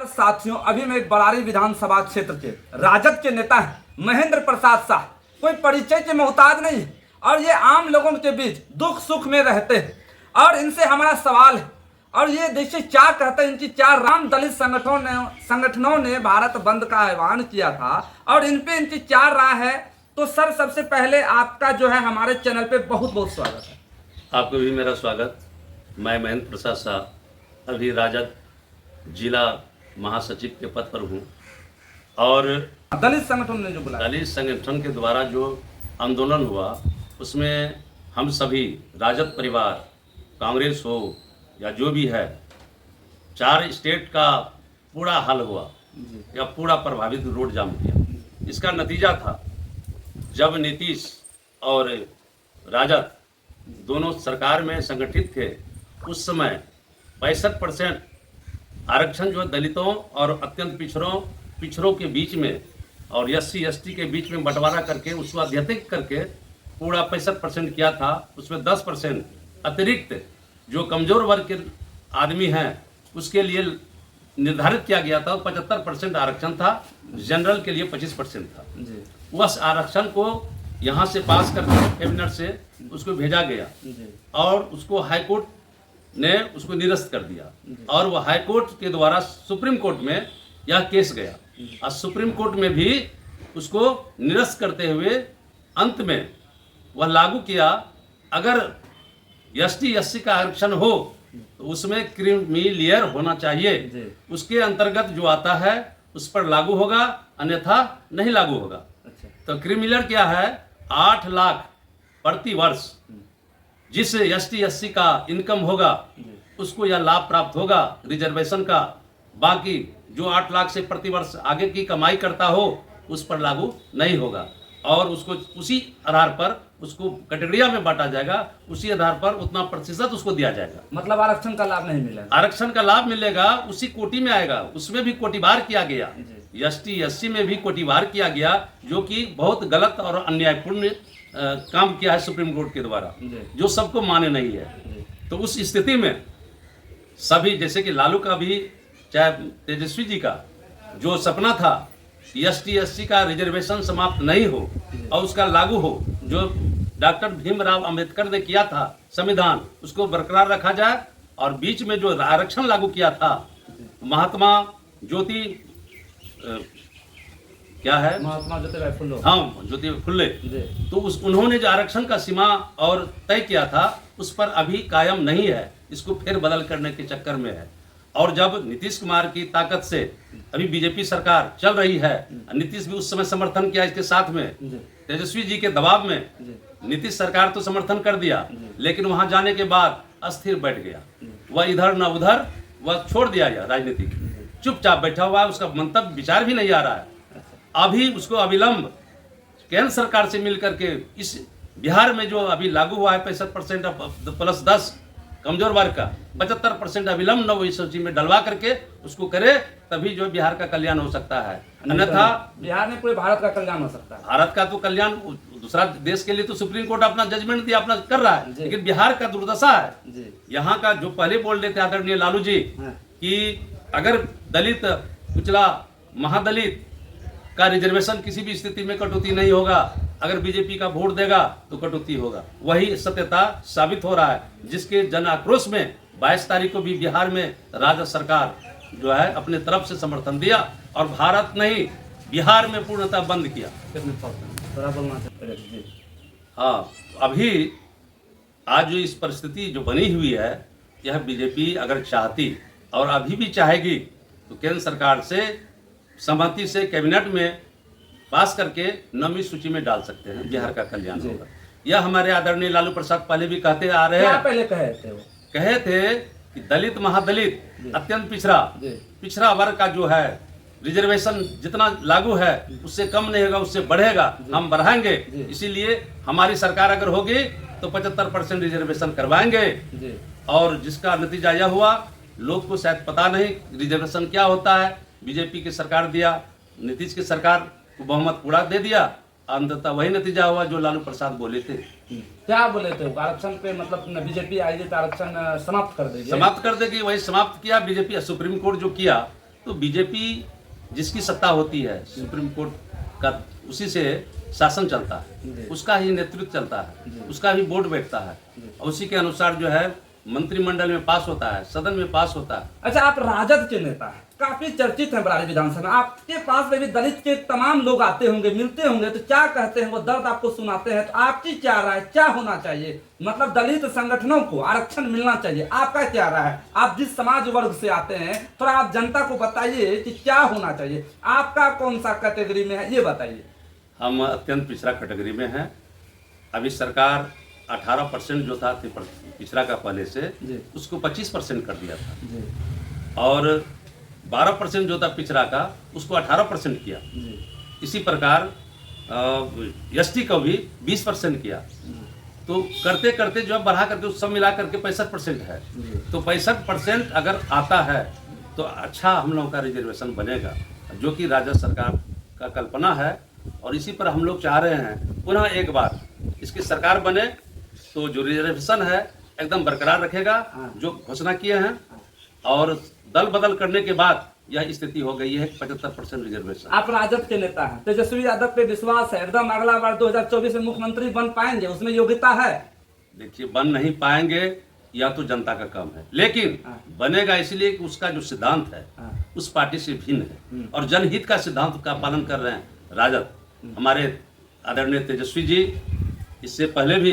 साथियों, अभी मैं बड़ारी विधानसभा क्षेत्र के राजद के नेता हैं महेंद्र प्रसाद शाह। कोई परिचय के मोहताज नहीं है और ये आम लोगों के बीच दुख सुख में रहते हैं। और इनसे हमारा सवाल है, और ये देखिए क्या कहते हैं। इनकी 4 राम दलित संगठनों ने भारत बंद का आह्वान किया था और इन पे इनकी 4 राय है। तो सर, सबसे पहले आपका जो है हमारे चैनल पे बहुत बहुत स्वागत है। आपको भी मेरा स्वागत। मैं महेंद्र प्रसाद शाह अभी राजद जिला महासचिव के पद पर हूँ और दलित संगठन ने जो बुलाया, दलित संगठन के द्वारा जो आंदोलन हुआ उसमें हम सभी राजद परिवार, कांग्रेस हो या जो भी है, 4 स्टेट का पूरा हल हुआ या पूरा प्रभावित रोड जाम किया। इसका नतीजा था जब नीतीश और राजद दोनों सरकार में संगठित थे, उस समय 65% आरक्षण जो है दलितों और अत्यंत पिछड़ों के बीच में और SC ST के बीच में बंटवारा करके उसको अध्यधिक करके पूरा 65% किया था। उसमें 10% अतिरिक्त जो कमजोर वर्ग के आदमी हैं उसके लिए निर्धारित किया गया था। 75% आरक्षण था, जनरल के लिए 25% था। उस आरक्षण को यहाँ से पास करके कैबिनेट से उसको भेजा गया और उसको हाईकोर्ट ने उसको निरस्त कर दिया और वह हाईकोर्ट के द्वारा सुप्रीम कोर्ट में यह केस गया और सुप्रीम कोर्ट में भी उसको निरस्त करते हुए अंत में वह लागू किया। अगर ST SC का आरक्षण हो तो उसमें क्रीमीलेयर होना चाहिए, उसके अंतर्गत जो आता है उस पर लागू होगा, अन्यथा नहीं लागू होगा। तो क्रीमीलेयर क्या है? 8 लाख प्रति वर्ष जिस ST SC का इनकम होगा उसको यह लाभ प्राप्त होगा रिजर्वेशन का। बाकी जो 8 लाख से प्रति वर्ष आगे की कमाई करता हो उस पर लागू नहीं होगा और उसको उसी आधार पर उसको कैटेगरिया में बांटा जाएगा, उसी आधार पर उतना प्रतिशत उसको दिया जाएगा। मतलब आरक्षण का लाभ नहीं मिलेगा। आरक्षण का लाभ मिलेगा, उसी कोटि में आएगा। उसमें भी कोटिवार किया गया, ST SC में भी कोटिवार किया गया, जो कि बहुत गलत और अन्यायपूर्ण काम किया है सुप्रीम कोर्ट के द्वारा, जो सबको माने नहीं है। तो उस स्थिति में सभी, जैसे कि लालू का भी, चाहे तेजस्वी जी का जो सपना था ST SC का रिजर्वेशन समाप्त नहीं हो और उसका लागू हो, जो डॉक्टर भीमराव अंबेडकर ने किया था संविधान, उसको बरकरार रखा जाए। और बीच में जो आरक्षण लागू किया था महात्मा ज्योति क्या है, महात्मा ज्योतिराव फुले, हाँ ज्योतिराव फुले, तो उन्होंने जो आरक्षण का सीमा और तय किया था उस पर अभी कायम नहीं है, इसको फिर बदल करने के चक्कर में है। और जब नीतीश कुमार की ताकत से अभी बीजेपी सरकार चल रही है, नीतीश भी उस समय समर्थन किया इसके साथ में, तेजस्वी जी के दबाव में नीतीश सरकार तो समर्थन कर दिया, लेकिन वहां जाने के बाद अस्थिर बैठ गया। वह इधर न उधर, वह छोड़ दिया गया, राजनीति चुपचाप बैठा हुआ है, उसका मंतव्य विचार भी नहीं आ रहा है। अभी उसको अविलंब केंद्र सरकार से मिलकर के इस बिहार में जो अभी लागू हुआ है 65% प्लस 10 कमजोर वर्ग का, 75% अविलंब नव सूची में डलवा करके उसको करे, तभी जो बिहार का कल्याण हो सकता है। अन्यथा बिहार में पूरे भारत का कल्याण हो सकता है। भारत का तो कल्याण, दूसरा देश के लिए तो सुप्रीम कोर्ट अपना जजमेंट दिया, अपना कर रहा है, लेकिन बिहार का दुर्दशा है। यहाँ का जो पहले बोल रहे थे आदरणीय लालू जी कि अगर दलित, कुचला, महादलित का रिजर्वेशन किसी भी स्थिति में कटौती नहीं होगा, अगर बीजेपी का वोट देगा तो कटौती होगा। वही सत्यता साबित हो रहा है, जिसके जन आक्रोश में 22 तारीख को भी बिहार में राज्य सरकार जो है अपने तरफ से समर्थन दिया और भारत नहीं बिहार में पूर्णतः बंद किया। हाँ, अभी आज जो इस परिस्थिति जो बनी हुई है, यह बीजेपी अगर चाहती और अभी भी चाहेगी तो केंद्र सरकार से सहमति से कैबिनेट में पास करके 9वीं सूची में डाल सकते हैं, बिहार का कल्याण होगा। यह हमारे आदरणीय लालू प्रसाद पहले भी कहते आ रहे हैं। पहले कहे थे वो, कहे थे कि दलित, महादलित, अत्यंत पिछड़ा वर्ग का जो है रिजर्वेशन जितना लागू है उससे कम नहीं होगा, उससे बढ़ेगा, हम बढ़ाएंगे। इसीलिए हमारी सरकार अगर होगी तो 75% रिजर्वेशन करवाएंगे। और जिसका नतीजा यह हुआ, लोग को शायद पता नहीं रिजर्वेशन क्या होता है। बीजेपी की सरकार दिया, नीतीश की सरकार को बहुमत पूरा दे दिया, अंततः वही नतीजा हुआ जो लालू प्रसाद बोले थे। क्या बोले थे? आरक्षण पे मतलब बीजेपी आएगी तो आरक्षण समाप्त कर देगी, समाप्त कर देगी। वही समाप्त किया बीजेपी। सुप्रीम कोर्ट जो किया तो बीजेपी जिसकी सत्ता होती है सुप्रीम कोर्ट का, उसी से शासन चलता है, उसका ही नेतृत्व चलता है, उसका ही बोर्ड बैठता है और उसी के अनुसार जो है मंत्रिमंडल में पास होता है, सदन में पास होता है। अच्छा, आप राजद के नेता हैं, काफी चर्चित हैं बरारी विधानसभा में, आपके पास में भी दलित के तमाम लोग आते होंगे, मिलते होंगे, तो क्या कहते हैं वो, दर्द आपको सुनाते हैं, तो आपकी क्या राय, क्या होना चाहिए? मतलब दलित संगठनों को आरक्षण मिलना चाहिए, आपका क्या राय है? आप जिस समाज वर्ग से आते हैं, थोड़ा आप जनता को बताइए कि क्या होना चाहिए, आपका कौन सा कैटेगरी में है, ये बताइए। हम अत्यंत पिछड़ा कैटेगरी में हैं। अभी सरकार 18% जो था पिछड़ा का पहले से, उसको 25% कर दिया था और 12% जो था पिछड़ा का, उसको 18% किया। इसी प्रकार एसटी को भी 20% किया। तो करते करते जो है बढ़ा करके सब मिला करके 65% है। तो 65% अगर आता है तो अच्छा हम लोगों का रिजर्वेशन बनेगा, जो कि राज्य सरकार का कल्पना है और इसी पर हम लोग चाह रहे हैं पुनः एक बार इसकी सरकार बने तो जो रिजर्वेशन है एकदम बरकरार रखेगा जो घोषणा किए हैं। और दल बदल करने के बाद यह स्थिति हो गई है 75% रिजर्वेशन। आप राजद के नेता हैं, तेजस्वी यादव पे विश्वास है एकदम अगला बार 2024 में मुख्यमंत्री बन पाएंगे, उसमें योग्यता है? देखिए, बन नहीं पाएंगे या तो जनता का काम है, लेकिन बनेगा इसलिए कि उसका जो सिद्धांत है उस पार्टी से भिन्न है और जनहित का सिद्धांत का पालन कर रहे हैं राजद। हमारे आदरणीय तेजस्वी जी इससे पहले भी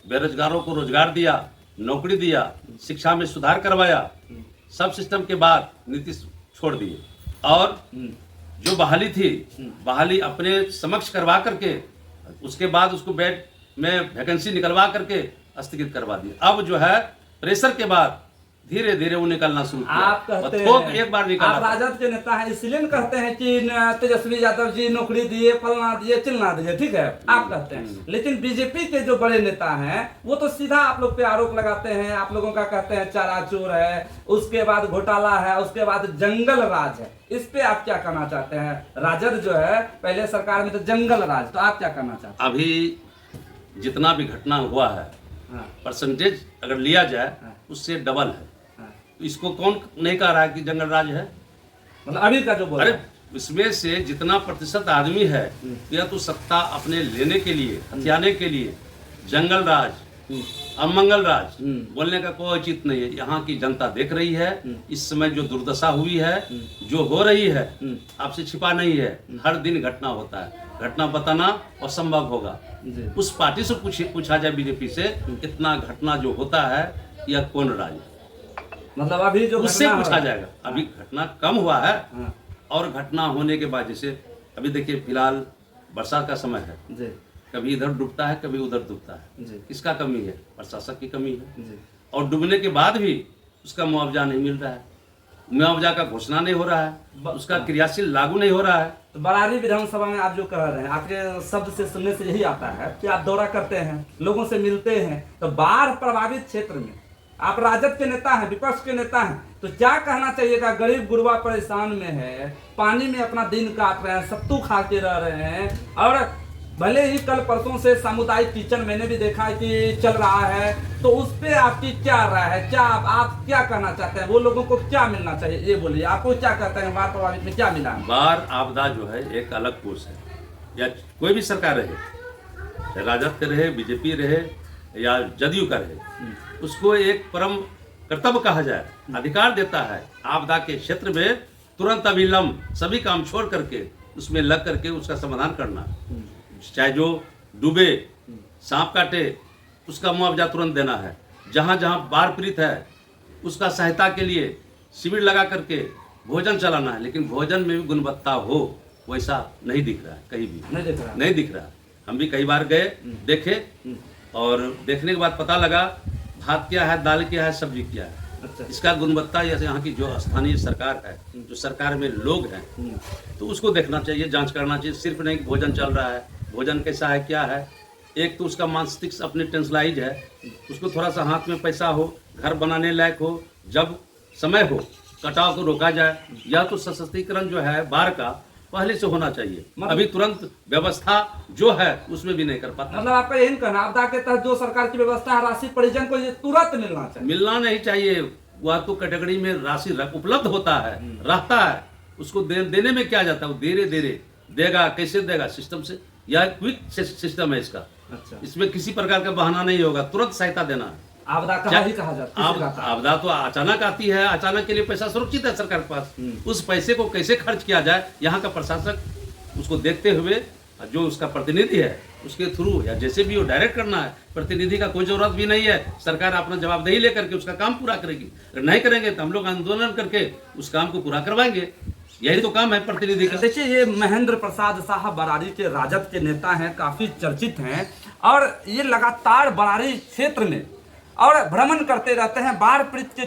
बेरोजगारों को रोजगार दिया, नौकरी दिया, शिक्षा में सुधार करवाया, सब सिस्टम के बाद नीतीश छोड़ दिए और जो बहाली थी बहाली अपने समक्ष करवा करके उसके बाद उसको बेड में वैकेंसी निकलवा करके स्थगित करवा दी। अब जो है प्रेशर के बाद धीरे धीरे वो निकलना शुरू किया। आप कहते हैं एक बार निकला, आप राजद के नेता हैं इसलिए कहते हैं कि तेजस्वी यादव जी नौकरी दिए, फलना दिए, चिलना दिए, ठीक है आप कहते हैं, लेकिन बीजेपी के जो बड़े नेता हैं वो तो सीधा आप लोग पे आरोप लगाते हैं, आप लोगों का कहते हैं चारा चोर है, उसके बाद घोटाला है, उसके बाद जंगल राज है। इस पे आप क्या कहना चाहते हैं? राजद जो है पहले सरकार में तो जंगल राज, तो आप क्या कहना चाहते हैं? अभी जितना भी घटना हुआ है परसेंटेज अगर लिया जाए उससे डबल है। तो इसको कौन नहीं कह रहा है कि जंगल राज है? मतलब अभी का जो बोल अरे इसमें से जितना प्रतिशत आदमी है या तो सत्ता अपने लेने के लिए, हथियाने के लिए जंगल राज, अमंगल राज बोलने का कोई औचित्य नहीं है। यहाँ की जनता देख रही है इस समय जो दुर्दशा हुई है, जो हो रही है, आपसे छिपा नहीं है, हर दिन घटना होता है, घटना बताना असंभव होगा। उस पार्टी से पूछा जाए बीजेपी से इतना घटना जो होता है यह कौन राज है? मतलब अभी जो उससे पूछा जाएगा। अभी घटना कम हुआ है और घटना होने के बाद जैसे अभी देखिए फिलहाल बरसात का समय है, कभी इधर डूबता है कभी उधर डूबता है। किसका कमी है? प्रशासक की कमी है। और डूबने के बाद भी उसका मुआवजा नहीं मिल रहा है, मुआवजा का घोषणा नहीं हो रहा है, उसका क्रियाशील लागू नहीं हो रहा है। तो बरारी विधानसभा में आप जो कह रहे हैं, आपके शब्द से सुनने से यही आता है कि आप दौरा करते हैं, लोगों से मिलते हैं, तो बाढ़ प्रभावित क्षेत्र में आप राजद के नेता हैं, विपक्ष के नेता हैं, तो क्या कहना चाहिएगा? गरीब गुरबा परेशान में है, पानी में अपना दिन काट रहे हैं, सत्तू खा के रह रहे हैं, और भले ही कल परसों से सामुदायिक किचन मैंने भी देखा है कि चल रहा है, तो उस पे आपकी क्या राय है? क्या आप क्या कहना चाहते हैं? वो लोगों को क्या मिलना चाहिए ये बोलिए, आपको क्या कहते हैं? बाढ़ प्रभावित में क्या मिला? बाढ़ आपदा जो है एक अलग कोर्स है, या कोई भी सरकार रहे, चाहे राजद का रहे, बीजेपी रहे या जदयू का रहे, उसको एक परम कर्तव्य कहा जाए, अधिकार देता है आपदा के क्षेत्र में तुरंत अविलंब सभी काम छोड़ करके उसमें लग करके उसका समाधान करना। चाहे जो डूबे, सांप काटे, उसका मुआवजा तुरंत देना है। जहाँ जहाँ बाढ़ पीड़ित है उसका सहायता के लिए शिविर लगा करके भोजन चलाना है, लेकिन भोजन में भी गुणवत्ता हो वैसा नहीं दिख रहा है, कहीं भी नहीं दिख रहा। हम भी कई बार गए, देखे, और देखने के बाद पता लगा भात क्या है, दाल क्या है, सब्जी क्या है। अच्छा। इसका गुणवत्ता जैसे यहाँ की जो स्थानीय सरकार है, जो सरकार में लोग हैं, तो उसको देखना चाहिए, जांच करना चाहिए। सिर्फ नहीं कि भोजन चल रहा है, भोजन कैसा है, क्या है। एक तो उसका मानसिक अपने टेंशलाइज है, उसको थोड़ा सा हाथ में पैसा हो, घर बनाने लायक हो, जब समय हो कटाव को रोका जाए, या तो सशक्तिकरण जो है बाढ़ का पहले से होना चाहिए। अभी तुरंत व्यवस्था जो है उसमें भी नहीं कर पाता। मतलब आपका यही कहना, आपदा के तहत जो सरकार की व्यवस्था है, राशि परिजन को ये तुरंत मिलना चाहिए? मिलना नहीं चाहिए, वह तो कैटेगरी में राशि उपलब्ध होता है, रहता है, उसको देने में क्या जाता है, वो धीरे धीरे देगा। कैसे देगा? सिस्टम से, या क्विक सिस्टम है इसका। अच्छा, इसमें किसी प्रकार का बहाना नहीं होगा, तुरंत सहायता देना है। आपदा कहा ही कहा जाता है। आपदा तो अचानक आती है, अचानक के लिए पैसा सुरक्षित है सरकार के पास। उस पैसे को कैसे खर्च किया जाए, यहाँ का प्रशासक उसको देखते हुए, जो उसका प्रतिनिधि है उसके थ्रू या जैसे भी वो डायरेक्ट करना है, प्रतिनिधि का कोई जरूरत भी नहीं है। सरकार अपना जवाबदेही लेकर के उसका काम पूरा करेगी। अगर नहीं करेंगे तो हम लोग आंदोलन करके उस काम को पूरा करवाएंगे। यही तो काम है प्रतिनिधि का। देखिए, ये महेंद्र प्रसाद शाह बरारी के राजद के नेता हैं, काफी चर्चित हैं, और ये लगातार बरारी क्षेत्र में और भ्रमण करते रहते हैं, बाढ़ पीड़ित के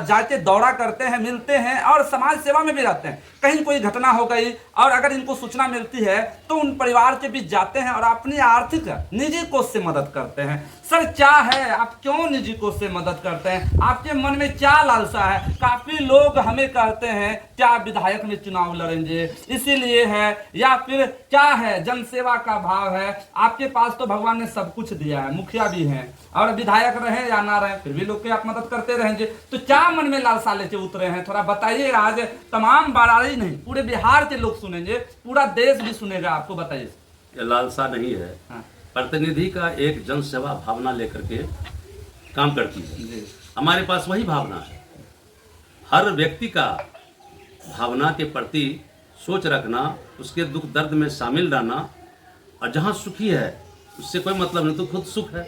जाके दौरा करते हैं, मिलते हैं, और समाज सेवा में भी रहते हैं। कहीं कोई घटना हो गई और अगर इनको सूचना मिलती है तो उन परिवार के बीच जाते हैं और अपनी आर्थिक निजी कोष से मदद करते हैं। सर, क्या है, आप क्यों निजी कोष से मदद करते हैं? आपके मन में क्या लालसा है? काफी लोग हमें कहते हैं क्या विधायक में चुनाव लड़ेंगे इसीलिए है, या फिर क्या है, जनसेवा का भाव है? आपके पास तो भगवान ने सब कुछ दिया है, मुखिया भी हैं, और विधायक रहे या ना रहे फिर भी लोग के आप मदद करते रहेंगे। तो क्या मन में लालसा लेके उतरे हैं, थोड़ा बताइए। आज तमाम बरारी नहीं, पूरे बिहार के लोग सुनेंगे, पूरा देश भी सुनेगा, आपको बताइए। ये लालसा नहीं है। हाँ। प्रतिनिधि का एक जन सेवा भावना लेकर के काम करती है जी। हमारे पास वही भावना है। हर व्यक्ति का भावना के प्रति सोच रखना, उसके दुख दर्द में शामिल रहना, और जहाँ सुखी है उससे कोई मतलब नहीं, तो खुद सुख है।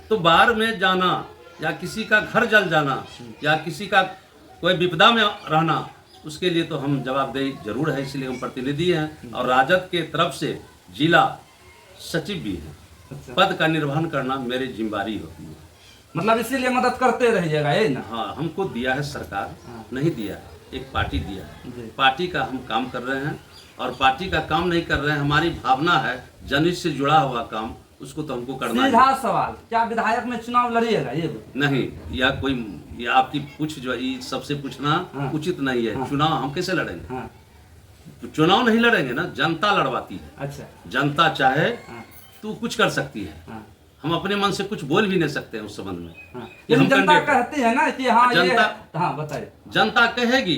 तो बाहर में जाना या किसी का घर जल जाना या किसी का कोई विपदा में रहना, उसके लिए तो हम जवाबदेही जरूर है, इसलिए हम प्रतिनिधि हैं और राजद के तरफ से जिला सचिव भी हैं। अच्छा। पद का निर्वहन करना मेरी जिम्मेदारी होती है। मतलब इसीलिए मदद करते रहिएगा, ये ना? हाँ, हमको दिया है सरकार, नहीं दिया है, एक पार्टी दिया है। जी। पार्टी का हम काम कर रहे हैं, और पार्टी का काम नहीं कर रहे हैं, हमारी भावना है जनहित से जुड़ा हुआ काम, उसको तो हमको करना है। सीधा सवाल, क्या विधायक में चुनाव लड़िएगा? ये नहीं, या कोई या आपकी पूछ जो ये सबसे पूछना हाँ। उचित नहीं है। हाँ। चुनाव हम कैसे लड़ेंगे? हाँ। चुनाव नहीं लड़ेंगे ना, जनता लड़वाती है। अच्छा। जनता चाहे हाँ। तो कुछ कर सकती है। हाँ। हम अपने मन से कुछ बोल भी नहीं सकते हैं उस संबंध में। हाँ। कि हम लेकिन जनता कैंडिडेट- कहती है ना कि हाँ ये जनता- है। हाँ, बताइए। जनता कहेगी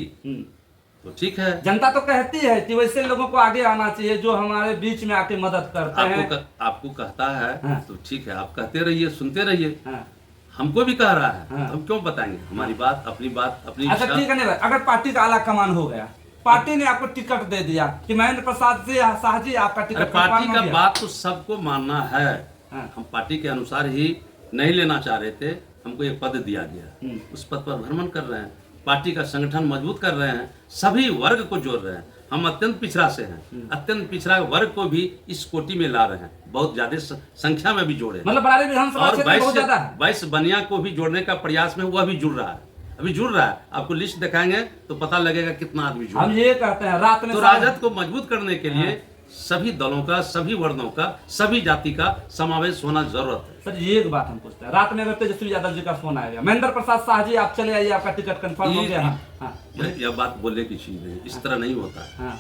तो ठीक है। जनता तो कहती है कि वैसे लोगों को आगे आना चाहिए जो हमारे बीच में आके मदद करते हैं। आपको कहता है हाँ। तो ठीक है, आप कहते रहिए, सुनते रहिए। हाँ। हमको भी कह रहा है, हाँ। हम क्यों बताएंगे हमारी बात, अपनी अच्छा, ठीक है। नहीं, अगर पार्टी का आला कमान हो गया, पार्टी ने आपको टिकट दे दिया कि महेंद्र प्रसाद जी शाह जी आपका अरे टिकट पार्टी confirm का हो गया। बात तो सबको मानना है। हाँ। हम पार्टी के अनुसार ही नहीं लेना चाह रहे थे, हमको एक पद दिया गया, उस पद पर भ्रमण कर रहे हैं, पार्टी का संगठन मजबूत कर रहे हैं, सभी वर्ग को जोड़ रहे हैं। हम अत्यंत पिछड़ा से हैं, अत्यंत पिछड़ा वर्ग को भी इस कोटि में ला रहे हैं, बहुत ज्यादा संख्या में भी जोड़े। मतलब बरारी विधानसभा और क्षेत्र में बहुत ज्यादा है। 22 बनिया को भी जोड़ने का प्रयास में वह भी जुड़ रहा है, अभी जुड़ रहा है। आपको लिस्ट दिखाएंगे तो पता लगेगा कितना आदमी जुड़ा। हम ये कहते हैं रात में तो राजद को मजबूत करने के लिए सभी दलों का, सभी वर्णों का, सभी जाति का समावेश होना जरूरत है। सर, ये एक बात हम पूछते हैं, रात में अगर तेजस्वी यादव जी का फोन आएगा, महेंद्र प्रसाद शाह जी आप चले आइए, आपका टिकट कंफर्म हो गया। हाँ। यह बात बोलने की चीज नहीं, इस तरह नहीं होता है। हाँ।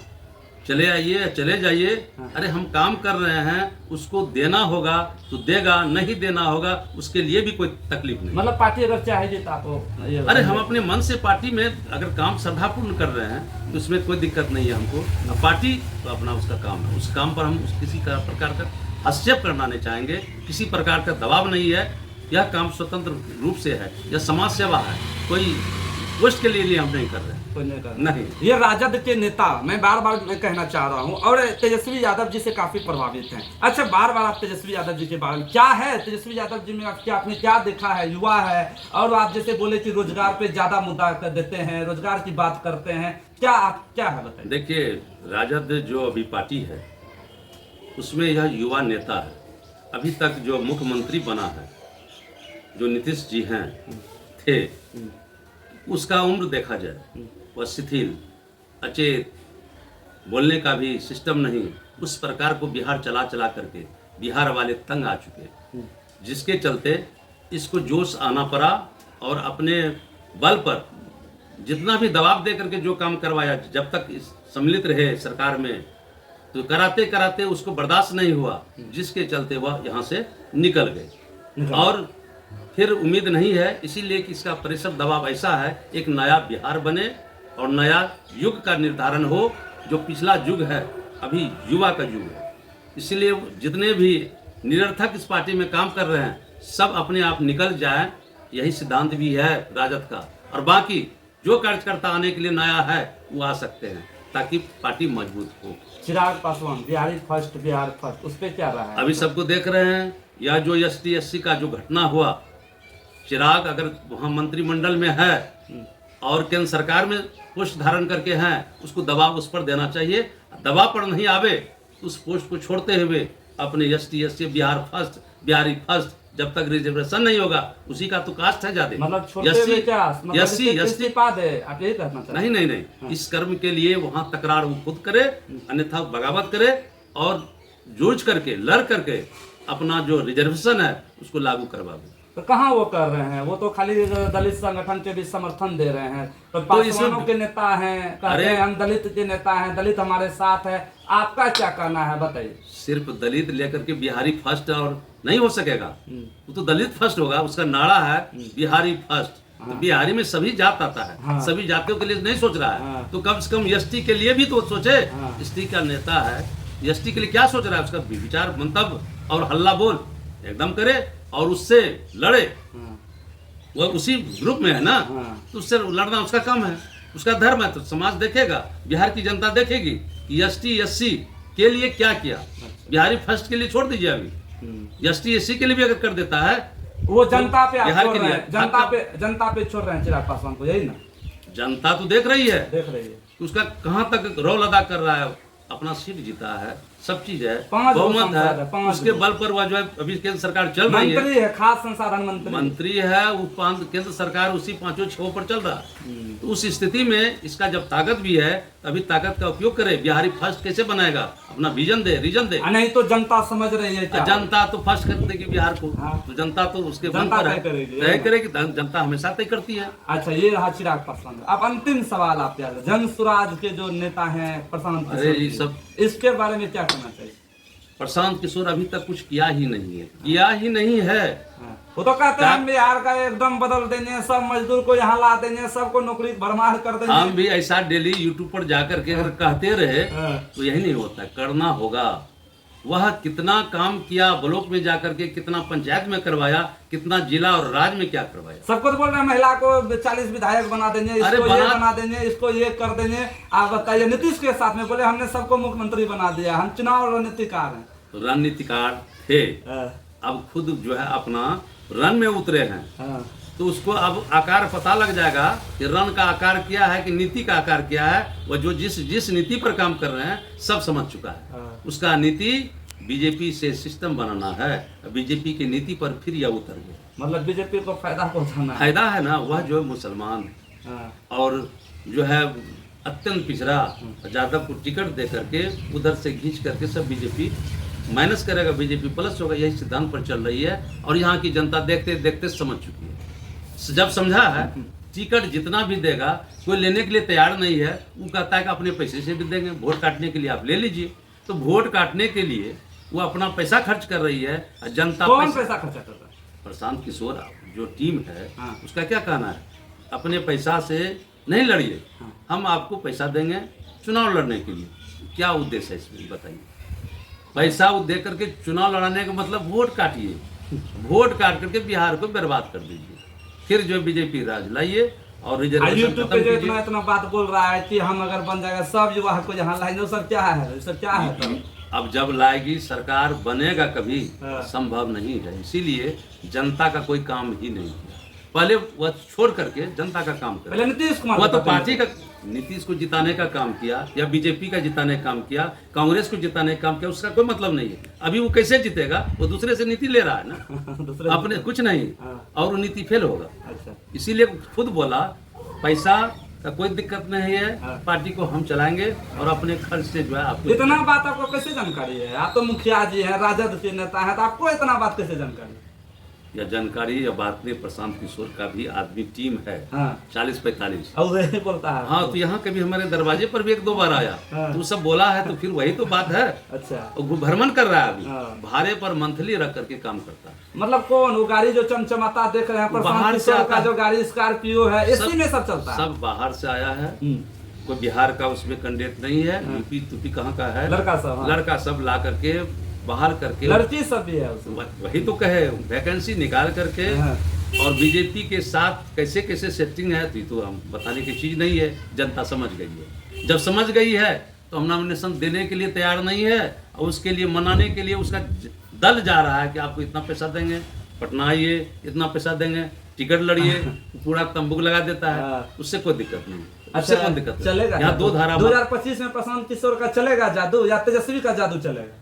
चले आइए, चले जाइए। अरे हम काम कर रहे हैं, उसको देना होगा तो देगा, नहीं देना होगा उसके लिए भी कोई तकलीफ नहीं। मतलब पार्टी अगर चाहेगी तो आप अरे हम अपने मन से पार्टी में अगर काम श्रद्धापूर्ण कर रहे हैं तो उसमें कोई दिक्कत नहीं है हमको। अब पार्टी तो अपना उसका काम है, उस काम पर हम किसी प्रकार का हस्तक्षेप करना नहीं चाहेंगे, किसी प्रकार का दबाव नहीं है। यह काम स्वतंत्र रूप से है, यह समाज सेवा है, कोई पोस्ट के लिए हम नहीं कर रहे हैं। नहीं, ये राजद के नेता, मैं बार बार कहना चाह रहा हूँ, और तेजस्वी यादव जी से काफी प्रभावित हैं। अच्छा, बार बार आप तेजस्वी यादव जी के बारे में क्या है, तेजस्वी यादव जी में आपने क्या देखा है? युवा है, और आप जैसे बोले कि रोजगार पे ज्यादा मुद्दा देते हैं, रोजगार की बात करते हैं, क्या है बताइए। देखिए, राजद जो अभी पार्टी है उसमें यह युवा नेता है। अभी तक जो मुख्यमंत्री बना है, जो नीतीश जी हैं थे, उसका उम्र देखा जाए वह शिथिल, अचेत, बोलने का भी सिस्टम नहीं, उस प्रकार को बिहार चला चला करके बिहार वाले तंग आ चुके, जिसके चलते इसको जोश आना पड़ा और अपने बल पर जितना भी दबाव दे करके जो काम करवाया, जब तक सम्मिलित रहे सरकार में, तो कराते कराते उसको बर्दाश्त नहीं हुआ, जिसके चलते वह यहाँ से निकल गए। और फिर उम्मीद नहीं है। इसीलिए कि इसका प्रेशर दबाव ऐसा है, एक नया बिहार बने और नया युग का निर्धारण हो। जो पिछला युग है अभी युवा का युग है, इसलिए जितने भी निरर्थक इस पार्टी में काम कर रहे हैं सब अपने आप निकल जाएं, यही सिद्धांत भी है राजद का। और बाकी जो कार्यकर्ता आने के लिए नया है वो आ सकते हैं ताकि पार्टी मजबूत हो। चिराग पासवान बिहारी फर्स्ट, बिहार फर्स्ट, उस पर क्या रहा है? अभी सबको देख रहे हैं, या जो ST SC का जो घटना हुआ, चिराग अगर वहाँ मंत्रिमंडल में है और केंद्र सरकार में पोस्ट धारण करके हैं, उसको दबाव उस पर देना चाहिए। दबाव पर नहीं आवे तो उस पोस्ट को छोड़ते हुए अपने ST SC Bihar first, Bihari first, जब तक रिजर्वेशन नहीं होगा उसी का तो कास्ट है ज्यादा। मतलब छोड़ते हुए क्या? मतलब SC इस्तीफा दे, आप यही कहना चाहते हैं? नहीं, इस कर्म के लिए वहाँ तकरार वो खुद करे, अन्यथा बगावत करे और जूझ करके लड़ करके अपना जो रिजर्वेशन है उसको लागू करवावे। तो कहाँ वो कर रहे हैं? वो तो खाली दलित संगठन के भी समर्थन दे रहे हैं। तो पासवानों के नेता हैं, कहते हैं हम दलित के नेता हैं, दलित हमारे साथ है। आपका क्या कहना है बताइए? सिर्फ दलित लेकर के बिहारी फर्स्ट और नहीं हो सकेगा, वो तो दलित फर्स्ट होगा। उसका नारा है बिहारी फर्स्ट। तो बिहारी में सभी जात आता है। हाँ। सभी जातियों के लिए नहीं सोच रहा है। हाँ। तो कम से कम ST के लिए भी तो सोचे। हाँ। ST का नेता है, ST के लिए क्या सोच रहा है? उसका विचार मंतव्य और हल्ला बोल एकदम करे और उससे लड़े। हाँ। वो उसी ग्रुप में है ना, हाँ। तो उससे लड़ना उसका काम है, उसका धर्म है। तो समाज देखेगा, बिहार की जनता देखेगी कि ST SC के लिए क्या किया। बिहारी फर्स्ट के लिए छोड़ दीजिए, अभी ST SC के लिए भी अगर कर देता है वो जनता पे आप बिहार छोड़ के रहे लिए हैं, जनता पे छोड़ रहे हैं चिराग पासवान को, यही ना? जनता तो देख रही है, देख रही है कि उसका कहाँ तक रोल अदा कर रहा है। अपना सीट जीता है, सब चीज है, 5 बहुमत है, है, 5 उसके बल पर वह जो है अभी केंद्र सरकार चल रही है। मंत्री है, खास संसाधन मंत्री है, वो केंद्र सरकार उसी 5-6 पर चल रहा है। तो उस स्थिति में इसका जब ताकत भी है तभी ताकत का उपयोग करे। बिहारी फर्स्ट कैसे बनाएगा? अपना विजन दे, रीजन दे। नहीं तो जनता समझ रही है क्या? जनता तो फर्स्ट कर देगी बिहार को। हाँ। तो जनता तो उसके बल जनता पर है, तय करेगी। तय करेगी। जनता हमेशा तय करती है। अच्छा, ये रहा चिराग पासवान। अब अंतिम सवाल आप क्या, जन स्वराज के जो नेता हैं प्रशांत अरे ये किशोर सब जी, इसके बारे में क्या कहना चाहिए? प्रशांत किशोर अभी तक कुछ किया ही नहीं है, किया ही नहीं है। हाँ। वो तो कहते हैं हम बिहार का एकदम बदल देंगे, सब मजदूर को यहाँ ला देंगे, सबको नौकरी भरमार कर देंगे। हम भी ऐसा डेली यूट्यूब पर जाकर के अगर कहते रहे हाँ। तो यही नहीं होता, करना होगा। वह कितना काम किया, ब्लॉक में जाकर के कितना पंचायत में करवाया, कितना जिला और राज्य में क्या करवाया। सबको तो बोल रहे हैं महिला को 40 विधायक बना देंगे, इसको ये बना देंगे, इसको ये कर देंगे। आप बताइए, नीतीश के साथ में बोले हमने सबको मुख्यमंत्री बना दिया, हम चुनाव रणनीतिकार हैं। रणनीतिकार थे, अब खुद जो है अपना रन में उतरे हैं। हाँ। तो उसको अब आकार पता लग जाएगा कि रन का आकार क्या है, कि नीति का आकार क्या है। वह जो जिस नीति पर काम कर रहे हैं सब समझ चुका है। हाँ। उसका नीति बीजेपी से सिस्टम बनाना है, बीजेपी की नीति पर फिर यह उतर गया। मतलब बीजेपी को फायदा पहुंचाना है। फायदा है ना, वह जो है मुसलमान हाँ। और जो है अत्यंत पिछड़ा, यादव को टिकट दे करके उधर से खींच करके सब बीजेपी माइनस करेगा, बीजेपी प्लस होगा। यही सिद्धांत पर चल रही है और यहाँ की जनता देखते देखते समझ चुकी है। जब समझा है, टिकट जितना भी देगा कोई लेने के लिए तैयार नहीं है। वो कहता है कि अपने पैसे से भी देंगे, वोट काटने के लिए आप ले लीजिए। तो वोट काटने के लिए वो अपना पैसा खर्च कर रही है और जनता कौन पैसा खर्चा कर रहा है? प्रशांत किशोर जो टीम है, हाँ। उसका क्या कहना है? अपने पैसा से नहीं लड़िए, हम आपको पैसा देंगे चुनाव लड़ने के लिए। क्या उद्देश्य है इसमें बताइए? पैसा वो दे करके चुनाव लड़ाने का मतलब वोट काटिए, वोट काट करके बिहार को बर्बाद कर दीजिए। फिर जो बीजेपी राज लाइए और रिजर्वेशन यूट्यूब पे खत्म जो कीजिए। इतना बात बोल रहा है कि हम अगर बन जाएगा सब युवा को यहाँ लाएंगे, वो सब क्या है? सब क्या है तब? अब जब लाएगी सरकार, बनेगा कभी? हाँ। संभव नहीं है। इसीलिए जनता का कोई काम ही नहीं किया। पहले वह छोड़ करके जनता का काम करे। पहले नीतीश कुमार वह तो को पार्टी का, नीतीश को जिताने का काम किया या बीजेपी का जिताने का काम किया, कांग्रेस को जिताने का काम किया, उसका कोई मतलब नहीं है। अभी वो कैसे जीतेगा? वो दूसरे से नीति ले रहा है ना, दूसरे अपने कुछ नहीं, हाँ। और वो नीति फेल होगा। अच्छा। इसीलिए खुद बोला पैसा का कोई दिक्कत नहीं है, हाँ। पार्टी को हम चलाएंगे और अपने खर्च से जो है आपको। इतना बात आपको कैसे जानकारी है? आप तो मुखिया जी हैं, राजद के नेता हैं, तो आपको इतना बात कैसे जानकारी है? या जानकारी या बातने प्रशांत किशोर का भी आदमी टीम है हाँ 40-45। और वही बोलता है। हाँ तो यहाँ कभी हमारे दरवाजे पर भी 1-2 बार आया हाँ। तो सब बोला है, तो फिर वही तो बात है। अच्छा, वो भ्रमण कर रहा है अभी, हाँ। भाड़े पर मंथली रख करके काम करता है। मतलब कौन वो गाड़ी जो चमचमाता देख रहे हैं प्रशांत बाहर से किशोर आता का है। जो गाड़ी स्कॉर्पियो है इसी सब- में सब चलता है। सब बाहर से आया है, हम्म। कोई बिहार का उसमें कैंडिडेट नहीं है, यूपी तुपी कहाँ का है, लड़का सब, हाँ। लड़का सब ला करके बाहर करके लड़की सब भी है उसमें। वही तो कहे वैकेंसी निकाल करके हाँ। और बीजेपी के साथ कैसे कैसे सेटिंग है तो ये तो हम बताने की चीज नहीं है, जनता समझ गई है। जब समझ गई है तो हम नॉमिनेशन देने के लिए तैयार नहीं है, और उसके लिए मनाने के लिए उसका दल जा रहा है कि आपको इतना पैसा देंगे, पटना आइए, इतना पैसा देंगे, टिकट लड़िए, पूरा तंबू लगा देता है। हाँ। उससे कोई दिक्कत नहीं, उससे अच्छा कोई दिक्कत नहीं। चलेगा यहाँ 2 धारा 2025 में प्रशांत किशोर का चलेगा जादू या तेजस्वी का जादू चलेगा?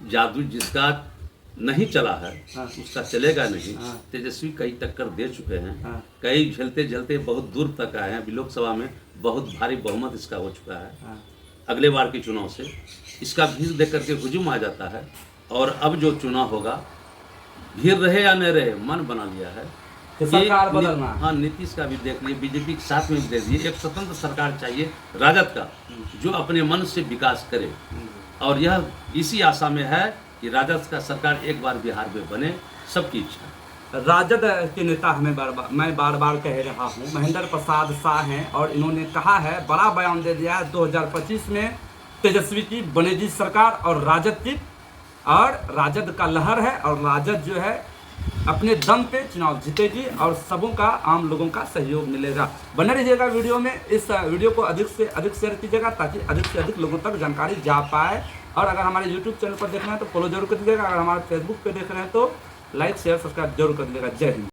जादू जिसका नहीं चला है हाँ। उसका चलेगा नहीं। हाँ। तेजस्वी कई टक्कर दे चुके हैं, हाँ। कई झेलते झेलते बहुत दूर तक आए हैं। अभी लोकसभा में बहुत भारी बहुमत इसका हो चुका है। हाँ। अगले बार के चुनाव से इसका भीड़ देख करके हुजूम आ जाता है, और अब जो चुनाव होगा भीड़ रहे या न रहे मन बना लिया है कि सरकार बदलना। हाँ नीतीश का भी देख लिए, बीजेपी के साथ में भी दे दिए। एक स्वतंत्र सरकार चाहिए राजद का जो अपने मन से विकास करे, और यह इसी आशा में है कि राजद का सरकार एक बार बिहार में बने, सबकी इच्छा है। राजद के नेता मैं बार बार कह रहा हूँ महेंद्र प्रसाद शाह हैं, और इन्होंने कहा है, बड़ा बयान दे दिया है 2025 में तेजस्वी की बनेगी सरकार और राजद की, और राजद का लहर है, और राजद जो है अपने दम पे चुनाव जीतेगी और सबों का, आम लोगों का सहयोग मिलेगा। बने रहिएगा वीडियो में, इस वीडियो को अधिक से अधिक शेयर कीजिएगा ताकि अधिक से अधिक लोगों तक जानकारी जा पाए। और अगर हमारे YouTube चैनल पर देख रहे हैं तो फॉलो जरूर कर दीजिएगा, अगर हमारे फेसबुक पे देख रहे हैं तो लाइक शेयर सब्सक्राइब जरूर कर दीजिएगा। जय हिंद।